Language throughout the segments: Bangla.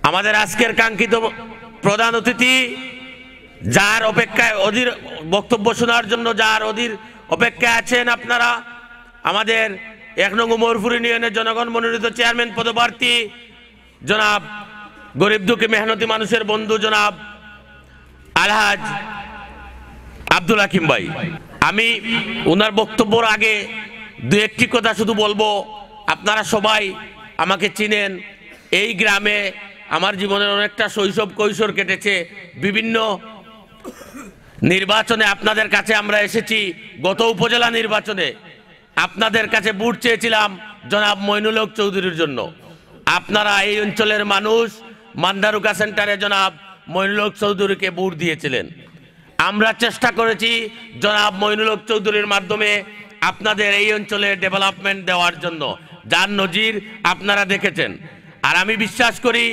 আমাদের আজকের কাঙ্ক্ষিত প্রধান অতিথি যার অপেক্ষায় অধীর বক্তব্য শোনার জন্য যার অধীর অপেক্ষায় আছেন আপনারা, আমাদের ১ নং উমরপুর ইউনিয়নের জনগণ মনোনীত চেয়ারম্যান পদপ্রার্থী জনাব গরিব দুঃখী মেহনতি মানুষের বন্ধু জনাব আলহাজ আব্দুল হাকিম ভাই। আমি ওনার বক্তব্যের আগে দু একটি কথা শুধু বলবো। আপনারা সবাই আমাকে চিনেন। এই গ্রামে আমার জীবনের অনেকটা শৈশব কৈশোর কেটেছে। বিভিন্ন নির্বাচনে আপনাদের কাছে আমরা এসেছি। গত উপজেলা নির্বাচনে আপনাদের কাছে ভোট চেয়েছিলাম জনাব মইনুল হক চৌধুরীর জন্য। আপনারা এই অঞ্চলের মানুষ মান্দারুকা সেন্টারে জনাব মইনুল হক চৌধুরীকে ভোট দিয়েছিলেন। আমরা চেষ্টা করেছি জনাব মইনুল হক চৌধুরীর মাধ্যমে আপনাদের এই অঞ্চলে ডেভেলপমেন্ট দেওয়ার জন্য, যার নজির আপনারা দেখেছেন। আর আমি বিশ্বাস করি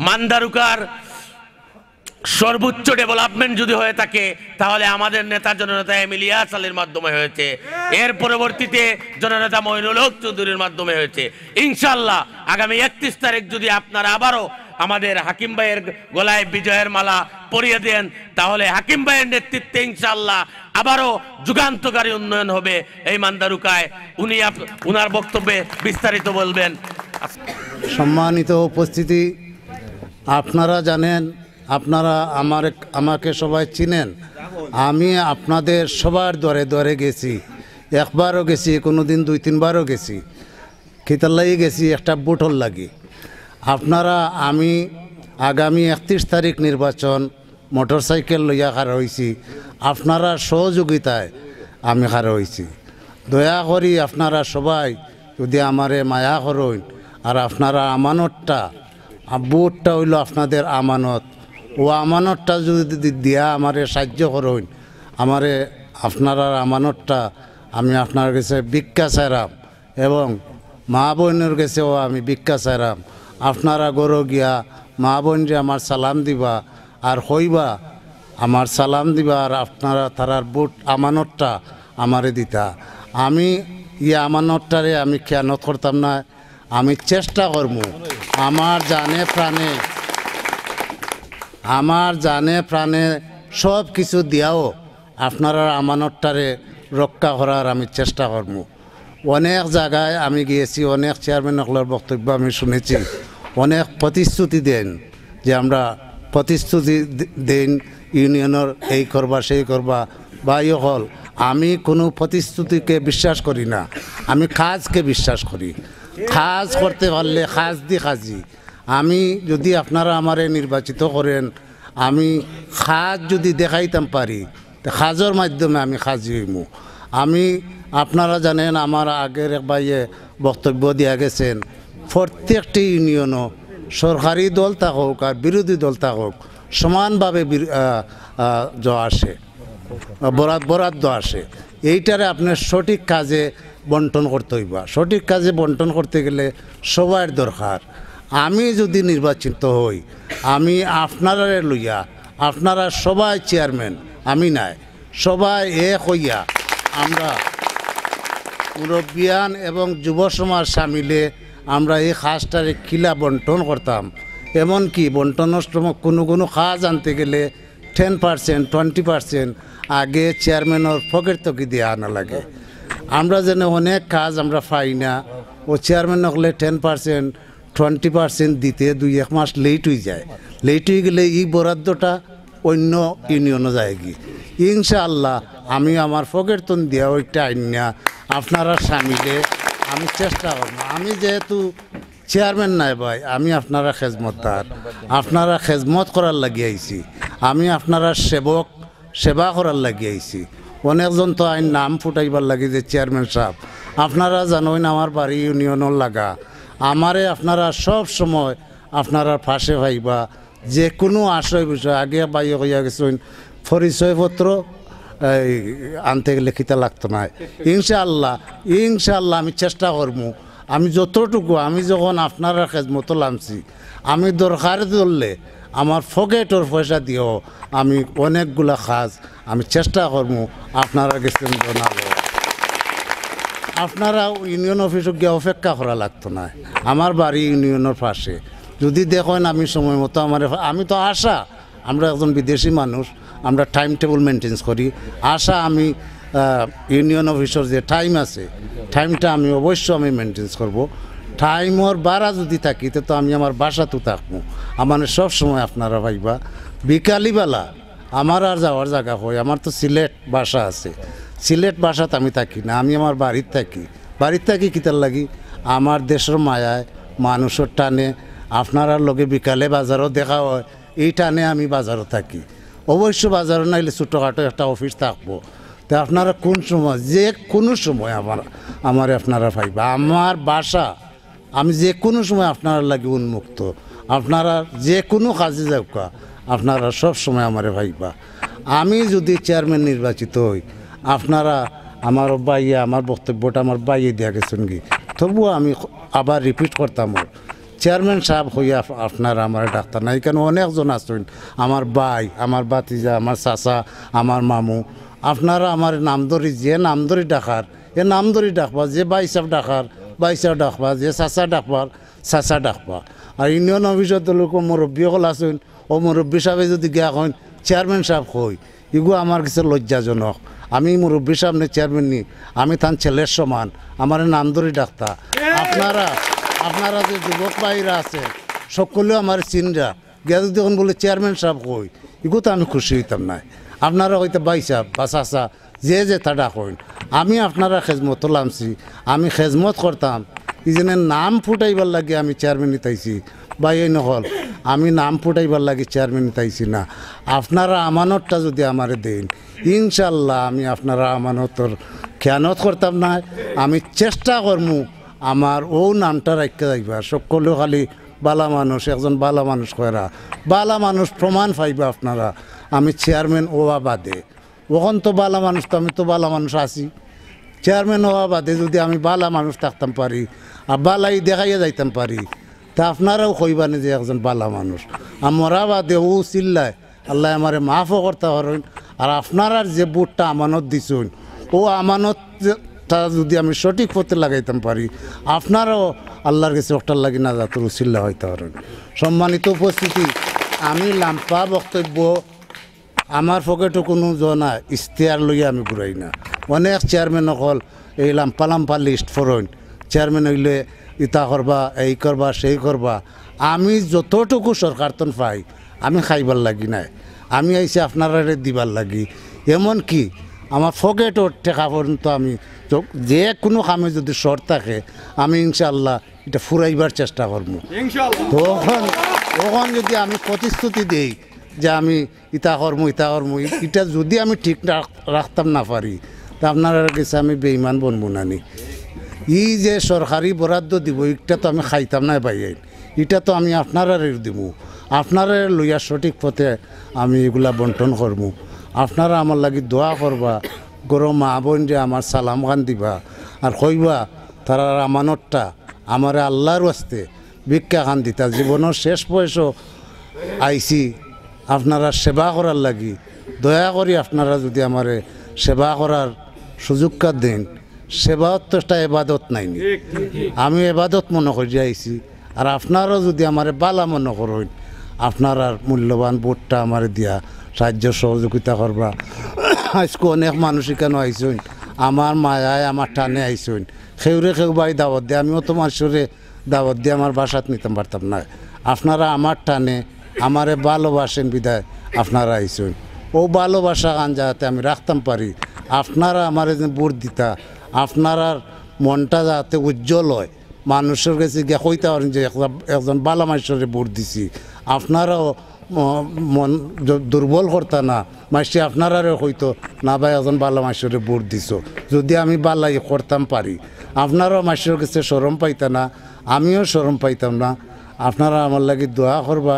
মান্দারুকার সর্বোচ্চ ডেভেলপমেন্ট যদি হয়ে থাকে তাহলে আমাদের নেতা জননেতা ইলিয়াস আলীর মাধ্যমে হয়েছে, এর পরবর্তীতে জননেতা মইনুল হক চৌধুরীর মাধ্যমে হয়েছে। ইনশাআল্লাহ আগামী ৩১ তারিখ যদি আপনারা আবারও আমাদের হাকিম ভাইয়ের গলায় বিজয়ের মালা পরিয়ে দেন তাহলে হাকিম ভাইয়ের নেতৃত্বে ইনশাআল্লাহ আবারও যুগান্তকারী উন্নয়ন হবে এই মান্দারুকায়। উনি ওনার বক্তব্যে বিস্তারিত বলবেন। সম্মানিত উপস্থিতি, আপনারা জানেন, আপনারা আমাকে সবাই চিনেন। আমি আপনাদের সবার দরে দরে গেছি, একবারও গেছি, কোনো দিন ২-৩বারও গেছি। খিতার লাগি গেছি একটা বুটল লাগি। আপনারা আমি আগামী ৩১ তারিখ নির্বাচন মোটরসাইকেল লইয়া খাড়া হয়েছি। আপনারা সহযোগিতায় আমি খাড়া হয়েছি। দয়া করি আপনারা সবাই যদি আমারে মায়া করেন আর আপনারা আমানতটা, বুটটা হইল আপনাদের আমানত, ও আমানতটা যদি দিয়া আমারে সাহায্য করেন, আমারে আপনারা আমানতটা আমি আপনার কাছে ভিক্ষা চাইরাম এবং মা বোনের কাছেও আমি ভিক্ষা চাইরাম। আপনারা গরো গিয়া মা বোন যে আমার সালাম দিবা আর হইবা আমার সালাম দিবা আর আপনারা তারার বুট আমানতটা আমারে দিতা। আমি আমানতটারে আমি খেয়ানত করতাম না। আমি চেষ্টা করবো আমার জানে প্রাণে সব কিছু দিয়াও আপনারা আমানতটারে রক্ষা করার আমি চেষ্টা করবো। অনেক জায়গায় আমি গিয়েছি, অনেক চেয়ারম্যানগুলোর বক্তব্য আমি শুনেছি, অনেক প্রতিশ্রুতি দেন যে আমরা প্রতিশ্রুতি দেন ইউনিয়নের এই করবা সেই করবা বা হল। আমি কোনো প্রতিশ্রুতিকে বিশ্বাস করি না, আমি কাজকে বিশ্বাস করি। কাজ করতে পারলে কাজ দি কাজি। আমি যদি আপনারা আমারে নির্বাচিত করেন, আমি কাজ যদি দেখাইতাম পারি কাজের মাধ্যমে আমি কাজি হইমু। আমি আপনারা জানেন আমার আগের এক ভাইয়ে বক্তব্য দিয়া গেছেন, প্রত্যেকটি ইউনিয়নও সরকারি দল থাকুক আর বিরোধী দল থাকুক সমানভাবে আসে, বরাদ্দ আসে। এইটারে আপনার সঠিক কাজে বন্টন করতে হইবা। সঠিক কাজে বন্টন করতে গেলে সবার দরকার। আমি যদি নির্বাচিত হই, আমি আপনারা লইয়া, আপনারা সবাই চেয়ারম্যান, আমি নাই, সবাই এক হইয়া আমরা মুরব্বিয়ান এবং যুব সমাজ সামিলে আমরা এই কাজটারে কিলা বন্টন করতাম। এমনকি বন্টনের সময় কোনো কাজ আনতে গেলে 10% 20% আগে চেয়ারম্যানের পকেট থেকে দিয়ে আনা লাগে। আমরা যেন অনেক কাজ আমরা পাই না, ও চেয়ারম্যান হলে 10% 20% দিতে 2-1 মাস লেট হয়ে যায়। লেট হয়ে গেলে এই বরাদ্দটা অন্য ইউনিয়নে যায় কি। ইনশাআল্লাহ আমি আমার পকেট তন দেওয়া ওইটা আইন না আপনারা সামিলে আমি চেষ্টা করব। আমি যেহেতু চেয়ারম্যান নাই ভাই, আমি আপনারা খেজমতদার, আপনারা খেজমত করার লাগিয়ে আইছি। আমি আপনারা সেবা করার লাগিয়ে আইছি। অনেকজন তো আইন নাম ফুটাইবার লাগে যে চেয়ারম্যান সাহেব। আপনারা জানেন আমার বাড়ি ইউনিয়নের লাগা। আমারে আপনারা সব সময় আপনারা পাশে ভাইবা, যে কোনো আশয় বিষয়। আগে বাইয়ে হইয়া গেছেন পরিচয়পত্র আনতে গেলে খিতা লাগতো না। ইনশাআল্লাহ আমি চেষ্টা করবো। আমি যতটুকু, আমি যখন আপনারা খেজমতো লামছি, আমি দরকার ধরলে আমার পকেটের পয়সা দিও আমি অনেকগুলা কাজ আমি চেষ্টা করবো আপনারা গেছেন জানাবো। আপনারা ইউনিয়ন অফিসে গিয়ে অপেক্ষা করা লাগতো না। আমার বাড়ি ইউনিয়নের পাশে, যদি দেখেন আমি সময় মতো আমি তো আশা আমরা একজন বিদেশি মানুষ আমরা টাইম টেবিল মেনটেন করি আশা আমি ইউনিয়ন অফিসের যে টাইম আছে টাইমটা আমি অবশ্যই মেনটেন করব টাইমর বাড়া যদি থাকি তো আমি আমার বাসাতেও থাকবো আমার সব সময় আপনারা ভাইবা বিকালিবেলা আমার আর যাওয়ার জায়গা হয় আমার তো সিলেট বাসা আছে সিলেট বাসাতে আমি থাকি না আমি আমার বাড়িতে থাকি কিতার লাগি আমার দেশের মায়ায় মানুষের টানে আপনারা লগে বিকালে বাজারও দেখা হয় এই টানে আমি বাজারও থাকি অবশ্য বাজারও নাইলে ছোটোখাটো একটা অফিস থাকবো তো আপনারা কোন সময় যে কোনো সময় আমার আপনারা পাইবা আমার বাসা আমি যে কোনো সময় আপনারা লাগে উন্মুক্ত আপনারা যে কোনো কাজে যাওকা আপনারা সব সময় আমারে ভাইবা আমি যদি চেয়ারম্যান নির্বাচিত হই আপনারা আমার বাইয়ে আমার বক্তব্যটা আমার বাইয়ে দেওয়া গেছেন কি তবুও আমি আবার রিপিট করতাম চেয়ারম্যান সাহেব হইয়া আপনারা আমার ডাক্তার নাই কেন অনেকজন আছেন আমার ভাই আমার বাতিজা আমার চাচা আমার মামু আপনারা আমার নামদরি যে নামদরি ডাকার এ নামদরি ডাকবা যে ভাই সাহেব ডাকার ভাই সাহেব ডাকবা যে চাচা ডাকবার চাচা ডাকবা আর ইউনিয়ন অফিসত লোক মুরব্বী সকল আছেন ও মুরব্বী সাহেবে যদি গিয়া কইন চেয়ারম্যান সাহেব কই এগুলো আমার কাছে লজ্জাজনক আমি মুরব্বী সামনে চেয়ারম্যান নি আমি তার ছেলের সমান আমার নামদরি ডাক্তার আপনারা যে যুবক ভাইরা আছে সকলেও আমার চিনরা গিয়া যদি এখন বলে চেয়ারম্যান সাহেব কই এগুলো তো আমি খুশি হইতাম না আপনারা হয়তো ভাই সাহেব বা চাচা যে তা ডাকেন আমি আপনারা খেজমত লামছি আমি খেজমত করতাম এই জন্য নাম ফুটাইবার লাগে আমি চেয়ারম্যান নিতাইছি বা এই নহল আমি নাম ফুটাইবার লাগে চেয়ারম্যান নিতাইছি না আপনারা আমানতটা যদি আমারে দেন ইনশাল্লাহ আমি আপনারা আমানতর খেয়ানত করতাম না আমি চেষ্টা করমু আমার ও নামটা রাখতে যাইবা সকলেও খালি বালা মানুষ একজন বালা মানুষ কয়রা বালা মানুষ প্রমাণ পাইবা আপনারা আমি চেয়ারম্যান ওয়া বাদে ওখান তো বালা মানুষ তো আমি তো বালা মানুষ আছি চেয়ারম্যান হওয়া বাদে যদি আমি বালা মানুষ থাকতাম পারি আর বালাই দেখাইয়া যাইতাম পারি তা আপনারাও কইবানি যে একজন বালা মানুষ আমরা বাদে ও চিল্লায় আল্লাহ আমারে মাফও করতে পারেন আর আপনারা যে বুটটা আমানত দিছেন ও আমানতটা যদি আমি সঠিক পথে লাগাইতাম পারি আপনারাও আল্লাহর কাছে ওটার লাগি না যাতে উচিল্লা হইতে পারেন সম্মানিত উপস্থিতি আমি লাম্পা বক্তব্য আমার পকেটও কোনো জনা ইশতেহার লইয়া আমি ঘুরাই না অনেক চেয়ারম্যান অকল এই লাম্পা লিস্ট ফরইন চেয়ারম্যান হইলে ইতা করবা এই করবা সেই করবা আমি যতটুকু সরকার তন পাই আমি খাইবার লাগি নাই আমি আইসি আপনারা দিবার লাগি এমন কি আমার পকেটও টেকা পর্যন্ত আমি যে কোনো কামে যদি শর্ট থাকে আমি ইনশাল্লাহ এটা ফুরাইবার চেষ্টা করবো তখন যদি আমি প্রতিশ্রুতি দিই যে আমি ইতা কর্ম এটা যদি আমি ঠিক রাখতাম না পারি তা আপনারা কাছে আমি বেইমান বনবো নানি ই যে সরকারি বরাদ্দ দিব এটা তো আমি খাইতাম না পাই এটা তো আমি আপনারা দিব আপনারা লইয়া সঠিক পথে আমি এগুলা বন্টন করবো আপনারা আমার লাগি দোয়া করবা গরম মা বোন যে আমার সালাম খান দিবা আর কইবা তারা আমানতটা আমার আল্লাহর ওয়াস্তে ভিক্ষা খান দিতা জীবনের শেষ বয়সও আইসি আপনারা সেবা করার লাগি দয়া করি আপনারা যদি আমার সেবা করার সুযোগটা দেন সেবাও তো একটা এবাদত নাইনি আমি এবাদত মনে করি আইছি আর আপনারাও যদি আমার বালা মনে করেন আপনার মূল্যবান ভোটটা আমার দিয়া সাহায্য সহযোগিতা করবা আজকে অনেক মানুষ এখানে আইসেন আমার মায়ায় আমার টানে আইসেন সেউরে কেউ বাই দাওয়াত দিয়ে আমিও তো মানুষরে দাওয়াত দিয়ে আমার বাসাত নিতে পারতাম না আপনারা আমার টানে আমারে ভালোবাসেন বিদায় আপনারা আইসেন ও ভালোবাসা গান যাতে আমি রাখতাম পারি আপনারা আমার ভোট দিতা আপনার মনটা যাতে উজ্জ্বল হয় মানুষের কাছে গিয়ে কইতে পারেন যে একজন বালা মানুষের ভোট দিছি আপনারাও মন দুর্বল করতা না মাসি আপনারাও হয়তো না ভাই একজন বালা মানুষের ভোট দিছ যদি আমি বালাই করতাম পারি আপনারাও মানুষের কাছে শরম পাইতা না আমিও শরম পাইতাম না আপনারা আমার লাগি দোয়া করবা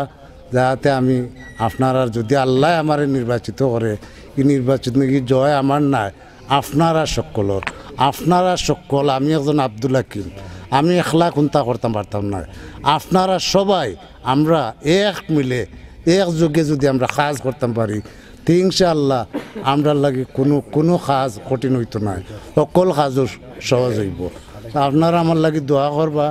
যাতে আমি আপনারা যদি আল্লাহ আমার নির্বাচিত করে এই নির্বাচিত নাকি জয় আমার নাই আপনারা সকল আমি একজন আব্দুল হাকিম আমি একলা কোনটা করতাম পারতাম না আপনারা সবাই আমরা এক মিলে একযোগে যদি আমরা কাজ করতাম পারি তো ইনশাআল্লাহ আমরা লাগে কোনো কাজ কঠিন হইতো না সকল কাজও সহজ হইব আপনারা আমার লাগে দোয়া করবা